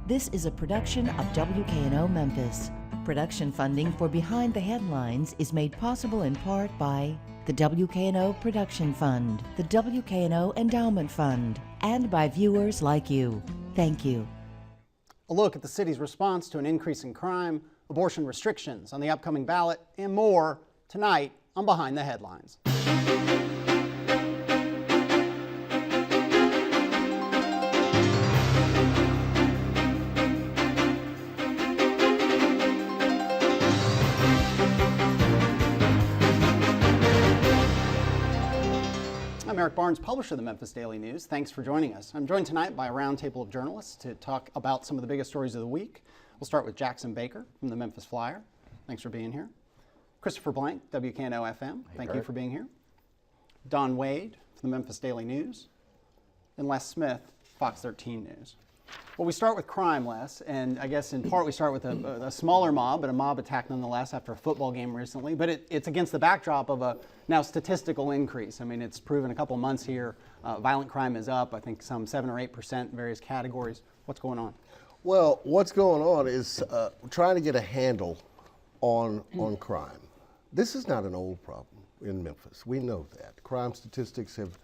This is a production of WKNO Memphis. Production funding for Behind the Headlines is made possible in part by the WKNO Production Fund, the WKNO Endowment Fund, and by viewers like you. Thank you. A look at the city's response to an increase in crime, abortion restrictions on the upcoming ballot, and more tonight on Behind the Headlines. I'm Eric Barnes, publisher of the Memphis Daily News. Thanks for joining us. I'm joined tonight by a roundtable of journalists to talk about some of the biggest stories of the week. We'll start with Jackson Baker from the Memphis Flyer. Thanks for being here. Christopher Blank, WKNO FM. Thank you for being here. Don Wade from the Memphis Daily News. And Les Smith, Fox 13 News. Well, we start with crime, Les, and I guess in part we start with a smaller mob, but a mob attack nonetheless after a football game recently. But it's against the backdrop of a now statistical increase. I mean, it's proven a couple months here. Violent crime is up, I think some 7 or 8% in various categories. What's going on? Well, what's going on is trying to get a handle on crime. This is not an old problem in Memphis. We know that. Crime statistics have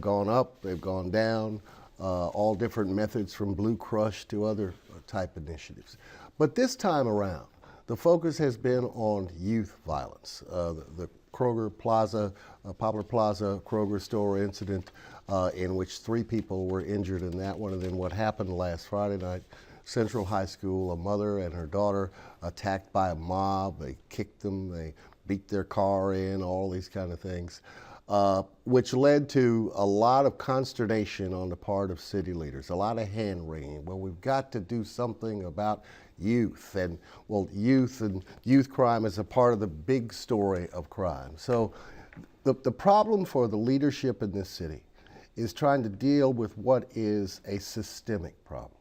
gone up, they've gone down. All different methods from Blue Crush to other type initiatives. But this time around, the focus has been on youth violence. The Kroger Plaza, Poplar Plaza Kroger store incident in which 3 people were injured in that one, and then what happened last Friday night, Central High School, a mother and her daughter attacked by a mob. They kicked them, they beat their car in, all these kind of things. Which led to a lot of consternation on the part of city leaders, a lot of hand-wringing. Well, we've got to do something about youth, and well, youth and youth crime is a part of the big story of crime. So the problem for the leadership in this city is trying to deal with what is a systemic problem.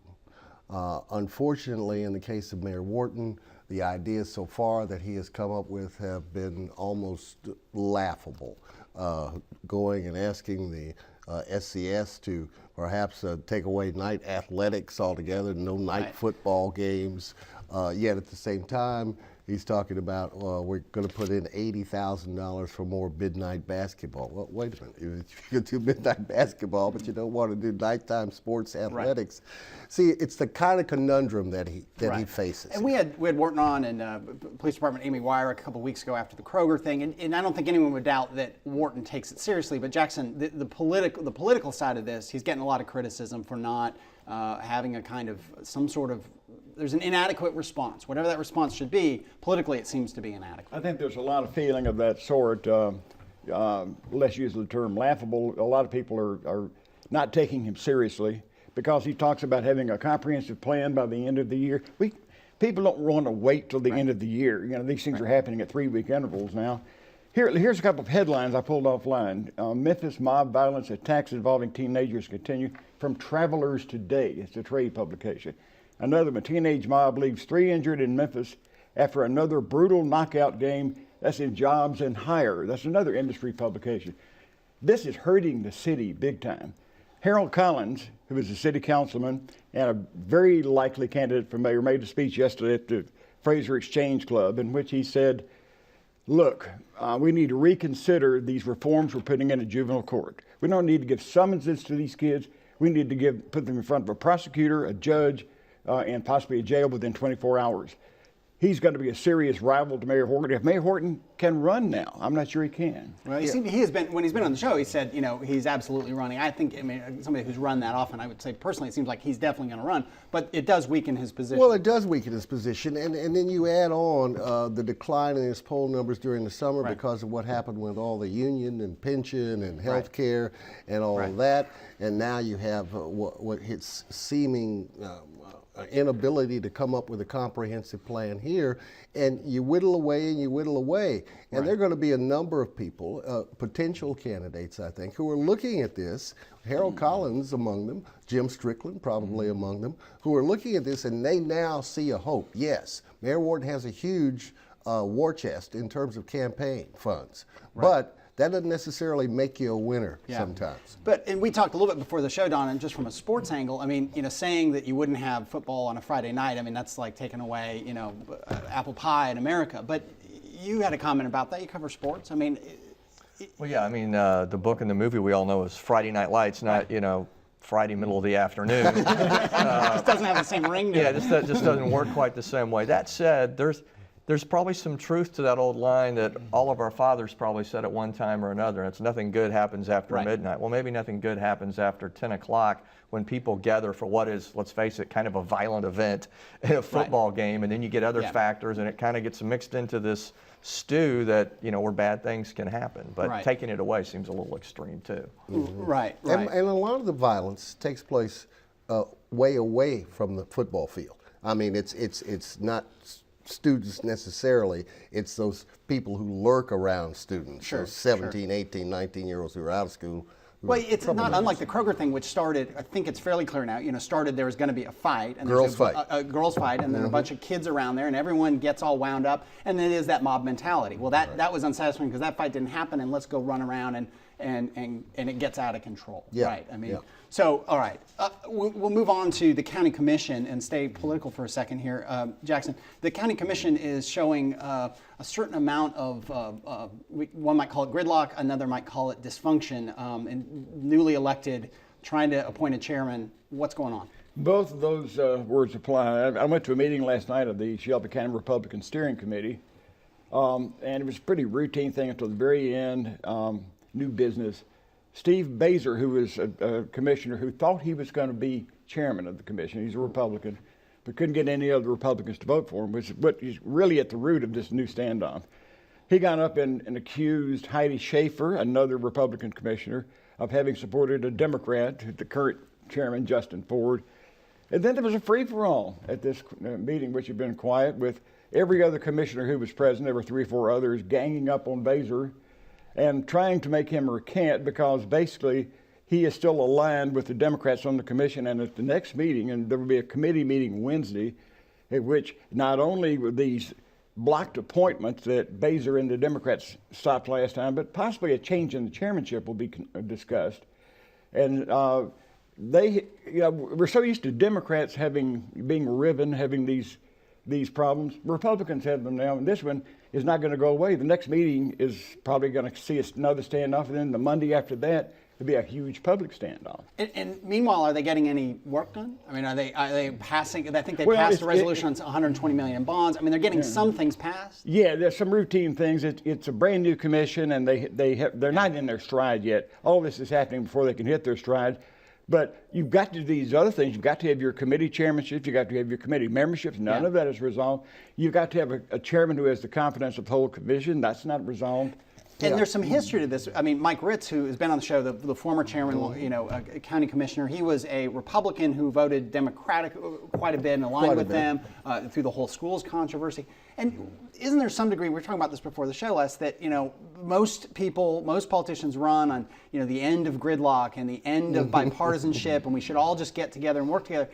Unfortunately, in the case of Mayor Wharton, the ideas so far that he has come up with have been almost laughable. Going and asking the SCS to perhaps take away night athletics altogether, no night football games, yet at the same time, he's talking about we're going to put in $80,000 for more midnight basketball. Well, wait a minute. You can do midnight basketball, but you don't want to do nighttime sports athletics. Right. See, it's the kind of conundrum that he faces. And we had Wharton on and Police Department Amy Weir a couple weeks ago after the Kroger thing, and I don't think anyone would doubt that Wharton takes it seriously. But Jackson, the political side of this, he's getting a lot of criticism for not having a kind of some sort of. There's an inadequate response. Whatever that response should be, politically it seems to be inadequate. I think there's a lot of feeling of that sort. Let's use the term laughable. A lot of people are not taking him seriously because he talks about having a comprehensive plan by the end of the year. People don't want to wait till the end of the year. You know, these things are happening at 3-week intervals now. Here's a couple of headlines I pulled offline. Memphis mob violence attacks involving teenagers continue from Travelers Today. It's a trade publication. Another one, teenage mob leaves 3 injured in Memphis after another brutal knockout game. That's in Jobs and Hire. That's another industry publication. This is hurting the city big time. Harold Collins, who is a city councilman and a very likely candidate for mayor, made a speech yesterday at the Fraser Exchange Club in which he said, look, we need to reconsider these reforms we're putting in a juvenile court. We don't need to give summonses to these kids. We need to put them in front of a prosecutor, a judge, and possibly a jail within 24 hours. He's going to be a serious rival to Mayor Horton. If Mayor Horton can run now, I'm not sure he can. Well, he has been, when he's been on the show, he said, you know, he's absolutely running. I think, somebody who's run that often, I would say personally, it seems like he's definitely going to run, but it does weaken his position. Well, it does weaken his position, and then you add on the decline in his poll numbers during the summer because of what happened with all the union and pension and health care and all of that, and now you have what hits seeming inability to come up with a comprehensive plan here, and you whittle away and you whittle away. And there are going to be a number of people, potential candidates, I think, who are looking at this, Harold Collins among them, Jim Strickland probably among them, who are looking at this and they now see a hope. Yes, Mayor Wharton has a huge war chest in terms of campaign funds, but that doesn't necessarily make you a winner Yeah. sometimes. And we talked a little bit before the show, Don, and just from a sports angle, I mean, saying that you wouldn't have football on a Friday night, I mean, that's like taking away, apple pie in America. But you had a comment about that. You cover sports. I mean, Well, yeah, I mean, the book and the movie we all know is Friday Night Lights, not, Friday middle of the afternoon. it just doesn't have the same ring to Yeah, it. it just doesn't work quite the same way. That said, there's probably some truth to that old line that all of our fathers probably said at one time or another. It's nothing good happens after Right. midnight. Well, maybe nothing good happens after 10 o'clock when people gather for what is, let's face it, kind of a violent event in a football game, and then you get other Yeah. factors, and it kind of gets mixed into this stew that, where bad things can happen. But Right. taking it away seems a little extreme, too. Right, And, right. and a lot of the violence takes place way away from the football field. I mean, it's not students necessarily. It's those people who lurk around students. Sure, Those 17, 18, 19-year-olds who are out of school. who Well, are it's not troublemakers. unlike the Kroger thing, which started, I think it's fairly clear now, started there was going to be a fight. And Girls' there's fight. a girls' fight, and then a bunch of kids around there, and everyone gets all wound up, and then it is that mob mentality. Well, that was unsatisfying because that fight didn't happen, and let's go run around, and it gets out of control. Yeah, Right, I mean, yeah. so, all right. We'll move on to the county commission and stay political for a second here. Jackson, the county commission is showing a certain amount of, one might call it gridlock, another might call it dysfunction, and newly elected, trying to appoint a chairman. What's going on? Both of those words apply. I went to a meeting last night of the Shelby County Republican Steering Committee, and it was a pretty routine thing until the very end, new business. Steve Baser, who was a commissioner who thought he was going to be chairman of the commission, he's a Republican, but couldn't get any other Republicans to vote for him, which is what is really at the root of this new standoff. He got up and accused Heidi Schaefer, another Republican commissioner, of having supported a Democrat, the current chairman, Justin Ford. And then there was a free-for-all at this meeting, which had been quiet, with every other commissioner who was present. There were 3 or 4 others ganging up on Baser and trying to make him recant because basically he is still aligned with the Democrats on the commission. And at the next meeting, and there will be a committee meeting Wednesday, at which not only were these blocked appointments that Baser and the Democrats stopped last time, but possibly a change in the chairmanship will be discussed. And we're so used to Democrats being riven, having these problems. Republicans have them now, and this one is not going to go away. The next meeting is probably going to see another standoff, and then the Monday after that, it'll be a huge public standoff. And meanwhile, are they getting any work done? I mean, are they passing? I think they Well, passed a resolution on 120 million in bonds. I mean, they're getting some things passed. Yeah, there's some routine things. It's a brand new commission, and they're not in their stride yet. All this is happening before they can hit their stride. But you've got to do these other things. You've got to have your committee chairmanships. You've got to have your committee memberships. None of that is resolved. You've got to have a chairman who has the confidence of the whole commission. That's not resolved. And there's some history to this. I mean, Mike Ritz, who has been on the show, the former chairman, a county commissioner, he was a Republican who voted Democratic quite a bit and aligned with them through the whole schools controversy. And isn't there some degree, we were talking about this before the show, Les, that most politicians run on the end of gridlock and the end of bipartisanship, and we should all just get together and work together.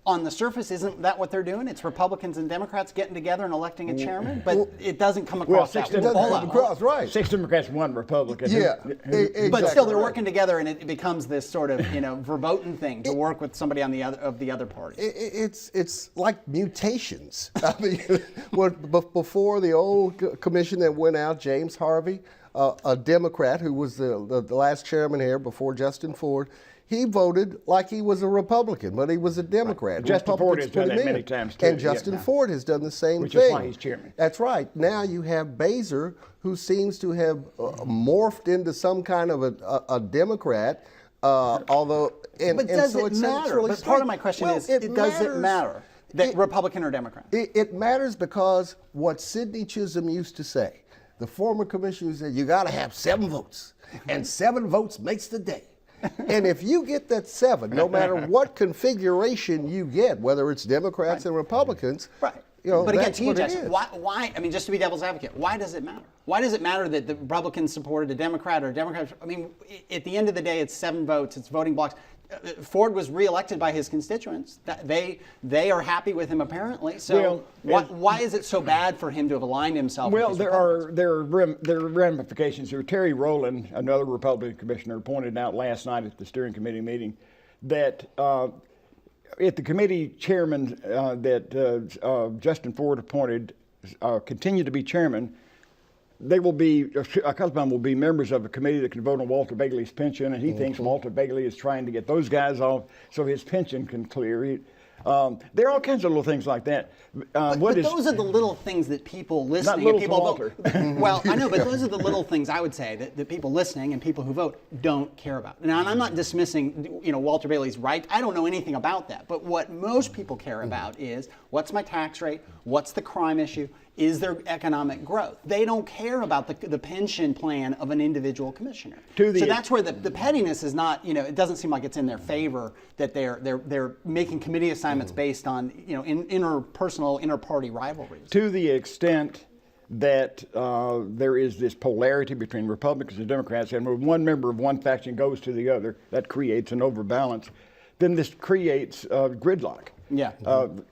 On the surface, isn't that what they're doing? It's Republicans and Democrats getting together and electing a chairman, but it doesn't come across that way. It doesn't come across, right. 6 Democrats, 1 Republican. Yeah, But still, they're right. working together, and it becomes this sort of verboten thing to work with somebody on the other party. It's like mutations. I mean, before the old commission that went out, James Harvey, a Democrat who was the last chairman here before Justin Ford, he voted like he was a Republican, but he was a Democrat. Right. Justin Ford has Republicans done put that him in. many times, too. And Justin Yeah. Ford has done the same Which thing. is why he's chairman. That's right. Now you have Baser, who seems to have morphed into some kind of a Democrat, although... But does it matter? But part of my question is, does it matter that Republican or Democrat? It matters because what Sidney Chisholm used to say, the former commissioner said, you got to have 7 votes, and 7 votes makes the day. And if you get that 7, no matter what configuration you get, whether it's Democrats and Republicans, Right. but again, that's to you, what it Jackson, is. why? I mean, just to be devil's advocate, why does it matter? Why does it matter that the Republicans supported a Democrat or a Democrat? I mean, at the end of the day, it's 7 votes. It's voting blocks. Ford was reelected by his constituents. They are happy with him apparently. So why is it so bad for him to have aligned himself? Well, with there are ramifications here. Terry Rowland, another Republican commissioner, pointed out last night at the steering committee meeting that if the committee chairman that Justin Ford appointed continue to be chairman, they will be, a couple of them will be members of a committee that can vote on Walter Bailey's pension, and he thinks Walter Bailey is trying to get those guys off so his pension can clear. There are all kinds of little things like that. But those are the little things that people listening little and people Walter. Well, I know, but those are the little things I would say that people listening and people who vote don't care about. Now, and I'm not dismissing, Walter Bailey's right. I don't know anything about that. But what most people care about is what's my tax rate? What's the crime issue? Is there economic growth? They don't care about the pension plan of an individual commissioner. So that's where the pettiness is not. It doesn't seem like it's in their favor that they're making committee assignments based on interpersonal, inter-party rivalries. To the extent that there is this polarity between Republicans and Democrats, and when one member of one faction goes to the other, that creates an overbalance. Then this creates gridlock. Yeah.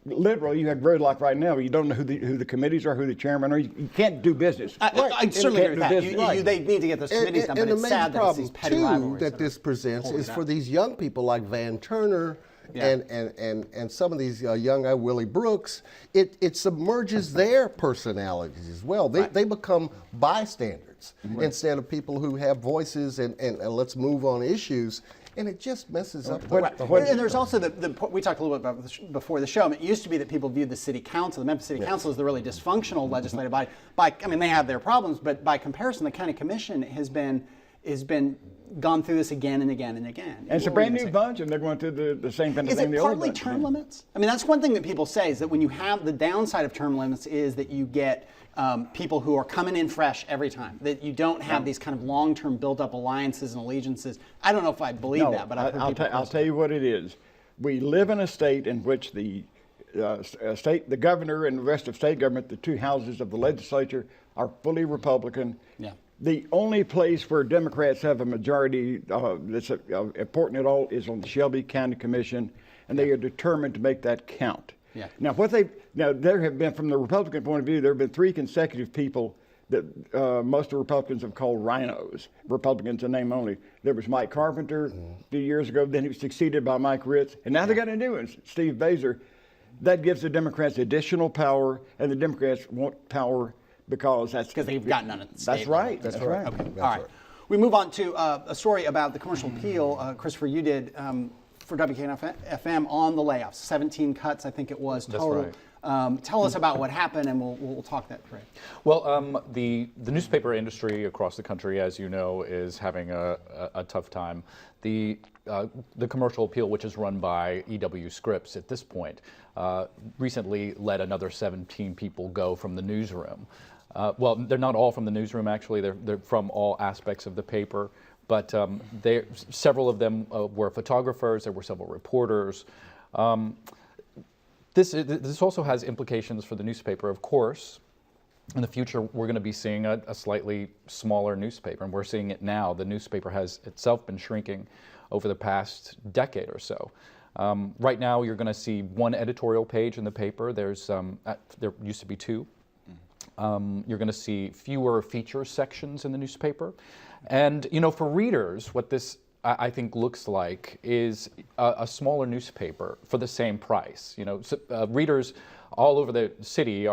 Literally, you have gridlock right now. You don't know who the committees are, who the chairman are. You can't do business. I certainly agree with that. They need to get those committees done, but and it's the sad major that it's these petty problem, too, rivalries that this presents is for these young people like Van Turner and some of these young guys, Willie Brooks. It submerges their personalities as well. They become bystanders instead of people who have voices and let's move on issues. And it just messes up the whole And there's also we talked a little bit about this before the show. It used to be that people viewed the city council, the Memphis City Council, as the really dysfunctional legislative body. They have their problems, but by comparison, the county commission has been gone through this again and again and again. And it's a brand new bunch, and they're going through the same kind of thing. Is it partly term limits? That's one thing that people say is that when you have the downside of term limits is that you get people who are coming in fresh every time, that you don't have these kind of long-term built-up alliances and allegiances. I don't know if I believe that, but I'll tell you what it is. We live in a state in which the governor and the rest of state government, the two houses of the legislature, are fully Republican. Yeah. The only place where Democrats have a majority that's important at all is on the Shelby County Commission, and they are determined to make that count. Yeah. Now, there have been, from the Republican point of view, there have been 3 consecutive people that most of the Republicans have called rhinos, Republicans in name only. There was Mike Carpenter a few years ago, then he was succeeded by Mike Ritz, and now they got a new one, Steve Baser. That gives the Democrats additional power, and the Democrats want power because they've got none at the state. That's right. That's right. Okay. That's All right. right. We move on to a story about the commercial appeal. Christopher, you did for WKNO-FM on the layoffs. 17 cuts, I think it was total. That's right. Tell us about what happened, and we'll talk that through. Well, the newspaper industry across the country, as you know, is having a tough time. The commercial appeal, which is run by EW Scripps at this point, recently let another 17 people go from the newsroom. Well, they're not all from the newsroom, actually. They're from all aspects of the paper. But several of them were photographers. There were several reporters. This also has implications for the newspaper, of course. In the future, we're going to be seeing a slightly smaller newspaper, and we're seeing it now. The newspaper has itself been shrinking over the past decade or so. Right now, you're going to see one editorial page in the paper. There used to be 2. You're going to see fewer feature sections in the newspaper. And, for readers, what this, I think, looks like is a smaller newspaper for the same price. Readers all over the city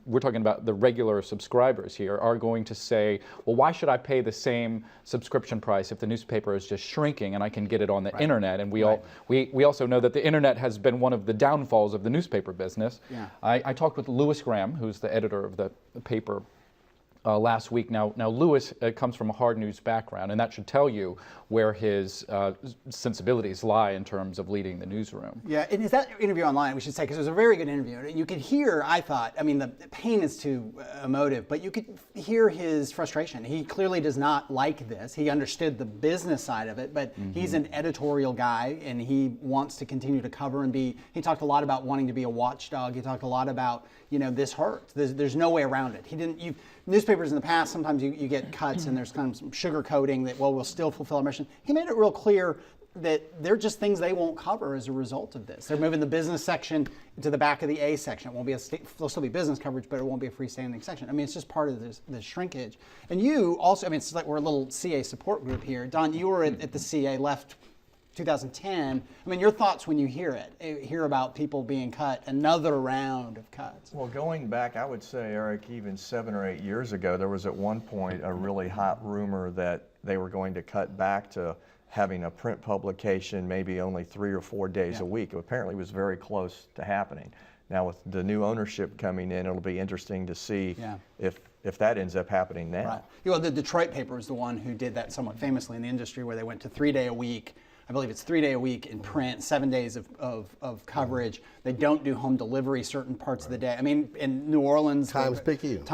we're talking about the regular subscribers here, are going to say, well, why should I pay the same subscription price if the newspaper is just shrinking and I can get it on the internet? And we also know that the internet has been one of the downfalls of the newspaper business. Yeah. I talked with Louis Graham, who's the editor of the paper, last week. Now Louis comes from a hard news background, and that should tell you where his sensibilities lie in terms of leading the newsroom. Yeah, and is that interview online, we should say, because it was a very good interview. You could hear, I thought, the pain is too emotive, but you could hear his frustration. He clearly does not like this. He understood the business side of it, but he's an editorial guy, and he wants to continue to cover and he talked a lot about wanting to be a watchdog. He talked a lot about, this hurts. There's no way around it. Newspapers in the past, sometimes you get cuts and there's kind of some sugar coating that, we'll still fulfill our mission. He made it real clear that they're just things they won't cover as a result of this. They're moving the business section to the back of the A section. It won't be there'll still be business coverage, but it won't be a freestanding section. I mean, it's just part of this shrinkage. And you also, I mean, it's like we're a little CA support group here. Don, you were at the CA, left 2010. I mean, your thoughts when you hear about people being cut, another round of cuts. Well, going back, I would say, Eric, even 7 or 8 years ago, there was at one point a really hot rumor that they were going to cut back to having a print publication maybe only 3 or 4 days a week. It apparently was very close to happening. Now with the new ownership coming in, it'll be interesting to see if that ends up happening now. Right. Well, the Detroit paper is the one who did that somewhat famously in the industry, where they went to 3-day a week. I believe it's 3-day a week in print, 7 days of coverage. They don't do home delivery certain parts of the day. I mean, in New Orleans, Times-Picayune,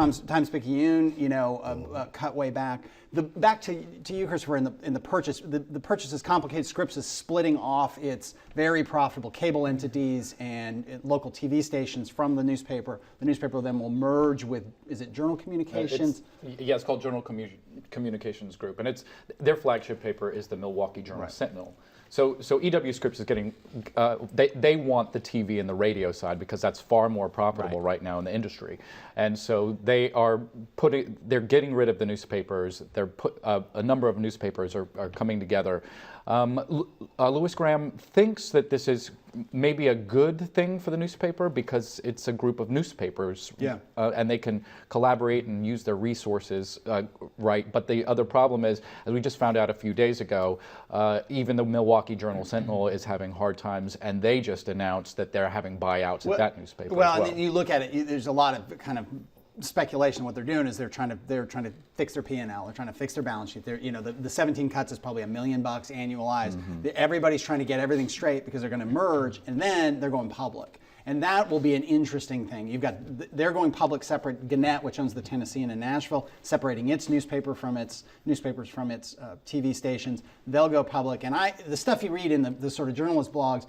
cut way back. Back to you, Christopher, in the purchase. The purchase is complicated. Scripps is splitting off its very profitable cable entities and local TV stations from the newspaper. The newspaper then will merge with, is it Journal Communications? It's called Journal Communications Group, and their flagship paper is the Milwaukee Journal Sentinel. So EW Scripps is getting, they want the TV and the radio side because that's far more profitable right now in the industry. And so they're getting rid of the newspapers. A number of newspapers are coming together. Louis Graham thinks that this is maybe a good thing for the newspaper because it's a group of newspapers, and they can collaborate and use their resources right. But the other problem is, as we just found out a few days ago, even the Milwaukee Journal Sentinel is having hard times, and they just announced that they're having buyouts at that newspaper. Well, and you look at it, there's a lot of kind of speculation. What they're doing is they're trying to fix their P&L. They're trying to fix their balance sheet. The 17 cuts is probably $1 million annualized. Everybody's trying to get everything straight because they're going to merge, and then they're going public. And that will be an interesting thing. They're going public separate. Gannett, which owns the Tennessean in Nashville, separating its newspapers from its TV stations. They'll go public. And the stuff you read in the sort of journalist blogs,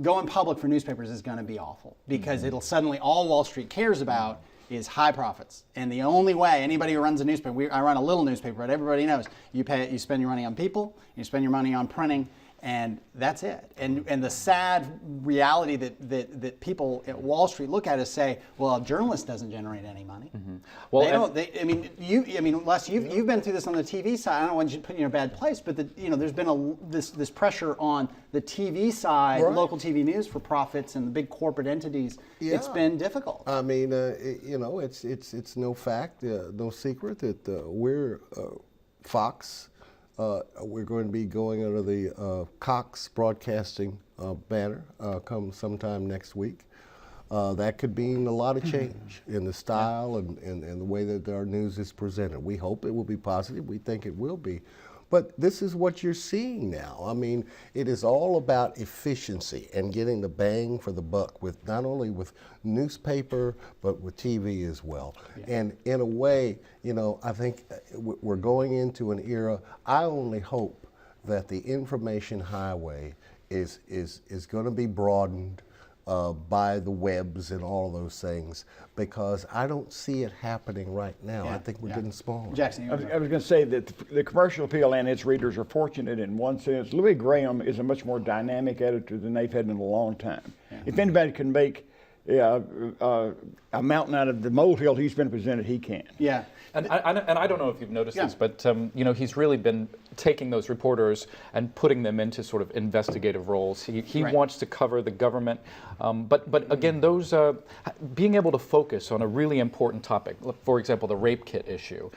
going public for newspapers is going to be awful because it'll suddenly, all Wall Street cares about is high profits. And the only way anybody who runs a newspaper, I run a little newspaper, but everybody knows, you spend your money on people, you spend your money on printing, and that's it. And the sad reality that people at Wall Street look at is say, well, a journalist doesn't generate any money. Well, Les, you've been through this on the TV side. I don't want you to put you in a bad place, but there's been this pressure on the TV side, local TV news for profits, and the big corporate entities. It's been difficult. I mean, it's no fact, no secret that we're Fox. We're going to be going under the Cox Broadcasting banner come sometime next week. That could mean a lot of change in the style and the way that our news is presented. We hope it will be positive. We think it will be. But this is what you're seeing now. I mean, it is all about efficiency and getting the bang for the buck, with not only with newspaper, but with TV as well. And in a way, I think we're going into an era. I only hope that the information highway is going to be broadened by the webs and all those things, because I don't see it happening right now. I think we're getting smaller. Jackson, I was going to say that the commercial appeal and its readers are fortunate in one sense. Louis Graham is a much more dynamic editor than they've had in a long time. If anybody can make a mountain out of the molehill he's been presented, he can. Yeah. And I don't know if you've noticed this, but he's really been taking those reporters and putting them into sort of investigative roles. He wants to cover the government, but again, those being able to focus on a really important topic, for example, the rape kit issue.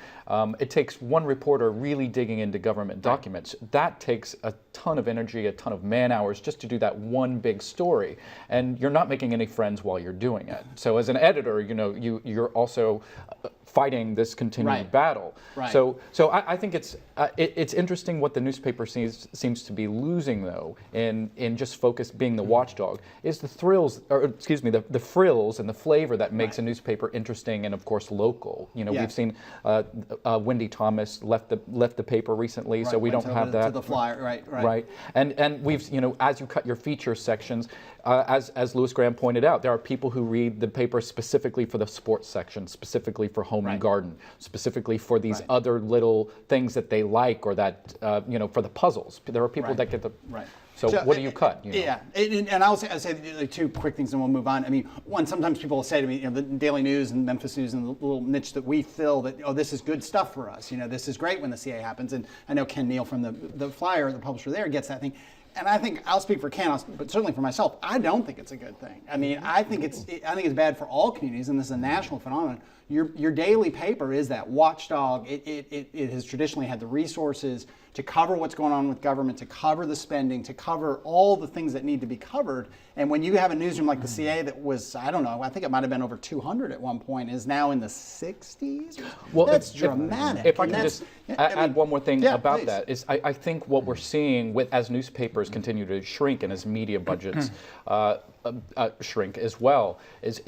It takes one reporter really digging into government documents. That takes a ton of energy, a ton of man hours just to do that one big story, and you're not making any friends while you're doing it. So as an editor, you're also fighting this continued battle. So I think it's interesting what the newspaper seems to be losing, though, in just focus being the watchdog, is the thrills, or excuse me, the frills and the flavor that makes a newspaper interesting and, of course, local. We've seen Wendy Thomas left the paper recently, so we don't have that. To the Flyer, right. And we've, as you cut your feature sections, as Louis Graham pointed out, there are people who read the paper specifically for the sports section, specifically for home and garden, specifically for these other little things that they like, or that for the puzzles. There are people that get the. So what do you cut? Yeah, and I'll say like, two quick things, and we'll move on. I mean, one, sometimes people will say to me, the Daily News and Memphis News and the little niche that we fill, that this is good stuff for us. This is great when the CA happens. And I know Ken Neal from the Flyer, the publisher there, gets that thing. And I think I'll speak for Ken, but certainly for myself, I don't think it's a good thing. I mean, I think it's bad for all communities, and this is a national phenomenon. Your daily paper is that watchdog. It has traditionally had the resources to cover what's going on with government, to cover the spending, to cover all the things that need to be covered. And when you have a newsroom like the CA that was, I don't know, I think it might have been over 200 at one point, is now in the 60s. Well, that's dramatic. If I can just add one more thing about please. that, is I think what we're seeing as newspapers continue to shrink and as media budgets shrink as well, is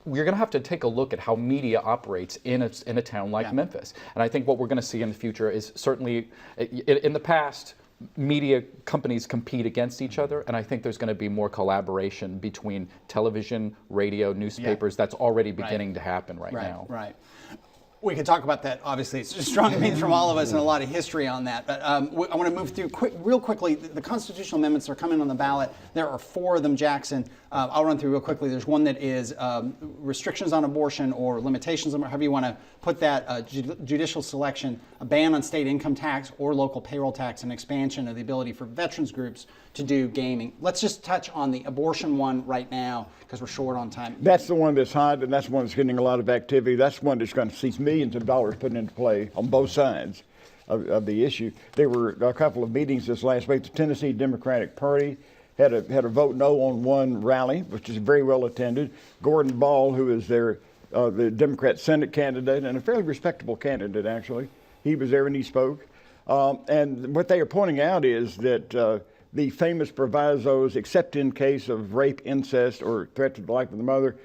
we're going to have to take a look at how media operates in a town like Memphis. And I think what we're going to see in the future is certainly, in the past, media companies compete against each other, and I think there's going to be more collaboration between television, radio, newspapers. That's already beginning to happen right now. Right. We could talk about that. Obviously, it's strong opinions from all of us and a lot of history on that. But I want to move through real quickly. The constitutional amendments are coming on the ballot. There are 4 of them, Jackson. I'll run through real quickly. There's one that is restrictions on abortion, or limitations on, however you want to put that, judicial selection, a ban on state income tax or local payroll tax, and expansion of the ability for veterans groups to do gaming. Let's just touch on the abortion one right now, because we're short on time. That's the one that's hot, and that's the one that's getting a lot of activity. That's the one that's going to see millions of dollars put into play on both sides of the issue. There were a couple of meetings this last week. The Tennessee Democratic Party had a vote no on one rally, which is very well attended. Gordon Ball, who is the Democrat Senate candidate, and a fairly respectable candidate, actually, he was there and he spoke. And what they are pointing out is that the famous provisos, except in case of rape, incest, or threat to the life of the mother,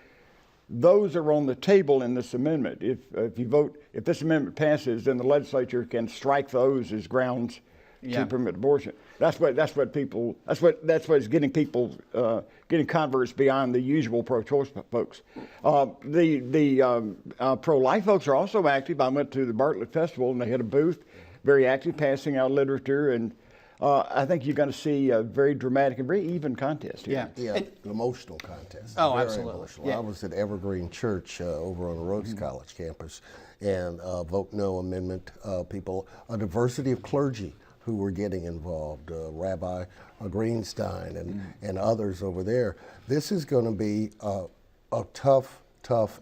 those are on the table in this amendment. If this amendment passes, then the legislature can strike those as grounds to permit abortion. That's what is getting people getting converts beyond the usual pro-choice folks. The pro-life folks are also active. I went to the Bartlett Festival and they had a booth, very active, passing out literature, and I think you're going to see a very dramatic and very even contest here. An emotional contest. Oh, very absolutely. Emotional. Yeah. I was at Evergreen Church over on the Rhodes College campus, and vote no amendment people, a diversity of clergy who were getting involved, Rabbi Greenstein and others over there. This is going to be a tough,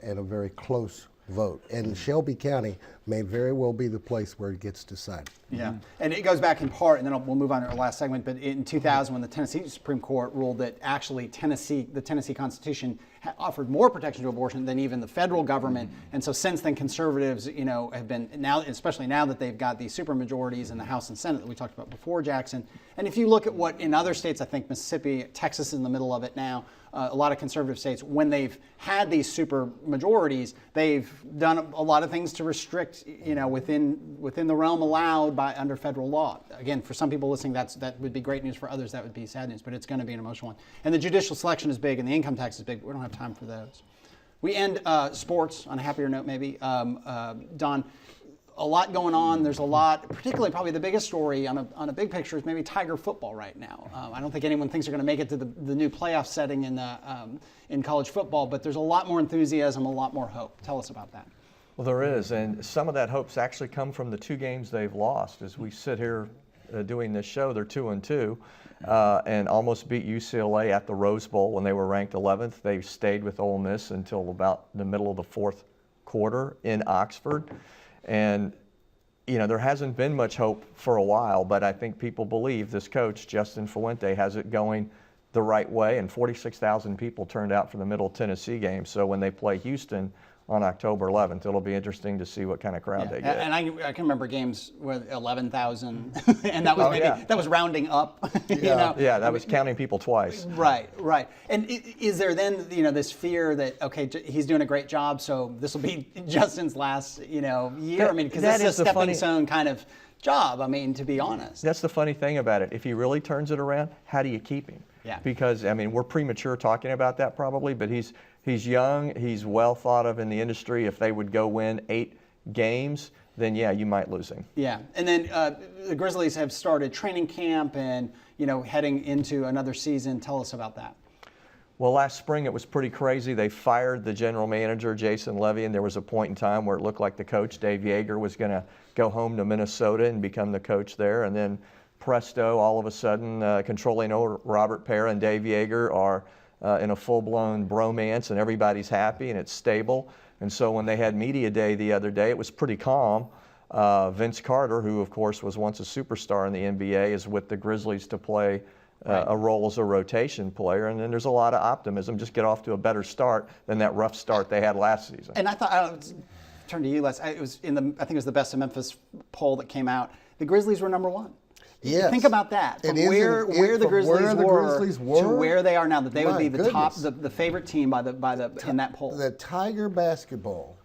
and a very close vote. And Shelby County may very well be the place where it gets decided. Yeah, and it goes back in part, and then we'll move on to our last segment, but in 2000, when the Tennessee Supreme Court ruled that actually the Tennessee Constitution offered more protection to abortion than even the federal government, and so since then conservatives, have been, now, especially now that they've got these supermajorities in the House and Senate that we talked about before, Jackson, and if you look at what in other states, I think Mississippi, Texas is in the middle of it now, a lot of conservative states, when they've had these super majorities, they've done a lot of things to restrict, within the realm allowed under federal law. Again, for some people listening, that would be great news. For others, that would be sad news. But it's going to be an emotional one. And the judicial selection is big, and the income tax is big. We don't have time for those. We end sports on a happier note, maybe. Don, a lot going on. There's a lot, particularly probably the biggest story on a big picture is maybe Tiger football right now. I don't think anyone thinks they're going to make it to the new playoff setting in college football, but there's a lot more enthusiasm, a lot more hope. Tell us about that. Well, there is, and some of that hope's actually come from the 2 games they've lost. As we sit here doing this show, they're 2-2, and almost beat UCLA at the Rose Bowl when they were ranked 11th. They stayed with Ole Miss until about the middle of the 4th quarter in Oxford. And, there hasn't been much hope for a while, but I think people believe this coach, Justin Fuente, has it going the right way, and 46,000 people turned out for the Middle Tennessee game. So when they play Houston on October 11th, it'll be interesting to see what kind of crowd they get. And I can remember games with 11,000, and that was that was rounding up. Yeah, that was counting people twice. Right. And is there then this fear that he's doing a great job, so this will be Justin's last year? Because this is a stepping stone kind of job. To be honest. That's the funny thing about it. If he really turns it around, how do you keep him? Yeah. Because, I mean, we're premature talking about that probably, but he's young, he's well thought of in the industry. If they would go win 8 games, then yeah, you might lose him. Yeah, and then the Grizzlies have started training camp and, heading into another season. Tell us about that. Well, last spring it was pretty crazy. They fired the general manager, Jason Levy, and there was a point in time where it looked like the coach, Dave Yeager, was going to go home to Minnesota and become the coach there. And then presto, all of a sudden, controlling owner Robert Pera and Dave Yeager are in a full-blown bromance, and everybody's happy and it's stable. And so when they had media day the other day, it was pretty calm. Vince Carter, who of course was once a superstar in the NBA, is with the Grizzlies to play a role as a rotation player. And then there's a lot of optimism. Just get off to a better start than that rough start they had last season. And I thought, I'll turn to you, Les. It was I think it was the Best of Memphis poll that came out. The Grizzlies were number 1. Yes. Think about that. From where the Grizzlies were to where they are now, that they would be the top, the favorite team in that poll. The Tiger basketball,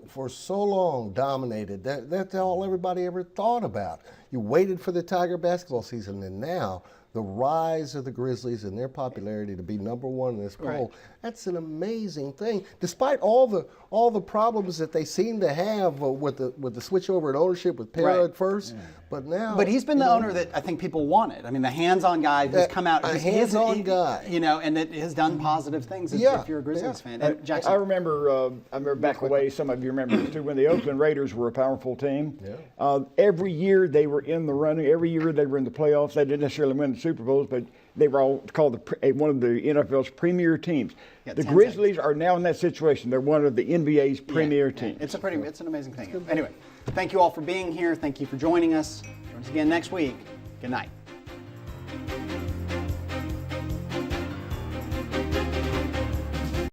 for so long dominated. That's all everybody ever thought about. You waited for the Tiger basketball season, and now the rise of the Grizzlies and their popularity to be number 1 in this poll. Right. That's an amazing thing. Despite all the problems that they seem to have with the switch over in ownership with Pera at first, but now. But he's been the owner that I think people wanted. I mean, the hands-on guy who's come out. A hands-on guy. And that has done positive things if you're a Grizzlies fan. And Jackson. I remember back away, some of you remember this too, when the Oakland Raiders were a powerful team. Yeah. Every year they were in the running. Every year they were in the playoffs. They didn't necessarily win the Super Bowls, but they were all called one of the NFL's premier teams. Yeah, the Grizzlies are now in that situation. They're one of the NBA's premier teams. It's an amazing thing. Anyway, thank you all for being here. Thank you for joining us. Join us again next week. Good night.